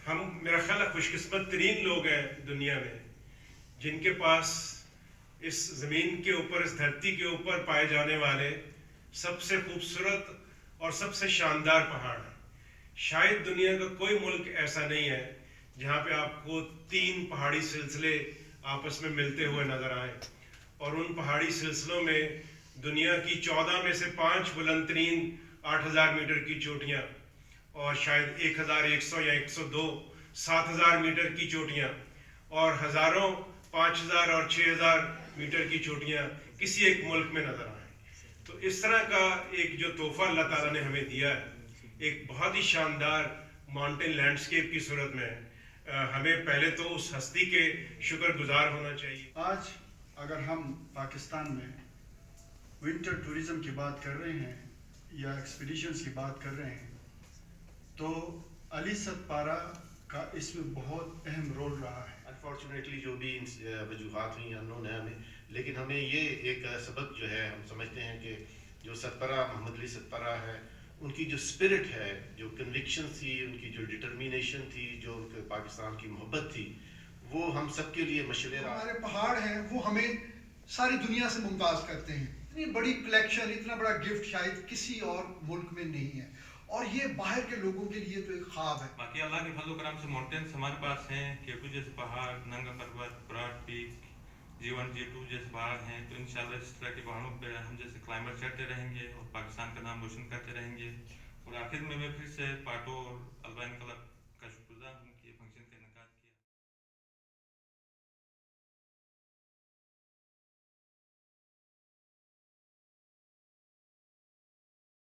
ہم میرا خیال ہے خوش قسمت ترین لوگ ہیں دنیا میں جن کے پاس اس زمین کے اوپر، اس دھرتی کے اوپر پائے جانے والے سب سے خوبصورت اور سب سے شاندار پہاڑ ہیں. شاید دنیا کا کوئی ملک ایسا نہیں ہے جہاں پہ آپ کو 3 پہاڑی سلسلے آپس میں ملتے ہوئے نظر آئیں، اور ان پہاڑی سلسلوں میں دنیا کی 14 میں سے 5 بلند ترین 8000 میٹر کی چوٹیاں، اور شاید 1100 یا 102 7000 میٹر کی چوٹیاں، اور ہزاروں 5000 اور 6000 میٹر کی چوٹیاں کسی ایک ملک میں نظر آئیں. تو اس طرح کا ایک جو تحفہ اللہ تعالیٰ نے ہمیں دیا ہے، ایک بہت ہی شاندار ماؤنٹین لینڈسکیپ کی صورت میں، ہمیں پہلے تو اس ہستی کے شکر گزار ہونا چاہیے. آج اگر ہم پاکستان میں ونٹر ٹوریزم کی بات کر رہے ہیں یا ایکسپیڈیشنز کی بات کر رہے ہیں تو علی ستپارہ کا اس میں بہت اہم رول رہا ہے. انفارچونیٹلی جو بھی وجوہات ہوئی انہوں نے لیکن ہمیں یہ ایک سبق جو ہے، ہم سمجھتے ہیں کہ جو ستپارہ محمد علی ستپارہ ہے، ان کی جو اسپرٹ ہے، جو کنوکشن تھی، ان کی جو ڈٹرمینیشن تھی، جو ان کے پاکستان کی محبت تھی، وہ ہم سب کے لیے مشعل راہ. ہمارے پہاڑ ہیں وہ ہمیں ساری دنیا سے ممتاز کرتے ہیں. اتنی بڑی کلیکشن، اتنا بڑا گفٹ شاید کسی اور ملک میں نہیں ہے، اور یہ باہر کے لوگوں کے لیے تو ایک خواب ہے. باقی اللہ کے فضل و کرم سے ماؤنٹینس ہمارے پاس ہیں، کیٹو جیسے پہاڑ، ننگا پروت، براڈ پیک، G1 G2 جیسے پہاڑ ہیں. تو انشاءاللہ اس طرح کے پہاڑوں پہ ہم جیسے کلائمبر چڑھتے رہیں گے اور پاکستان کا نام روشن کرتے رہیں گے. اور آخر میں پھر سے پاٹو اور البین کلب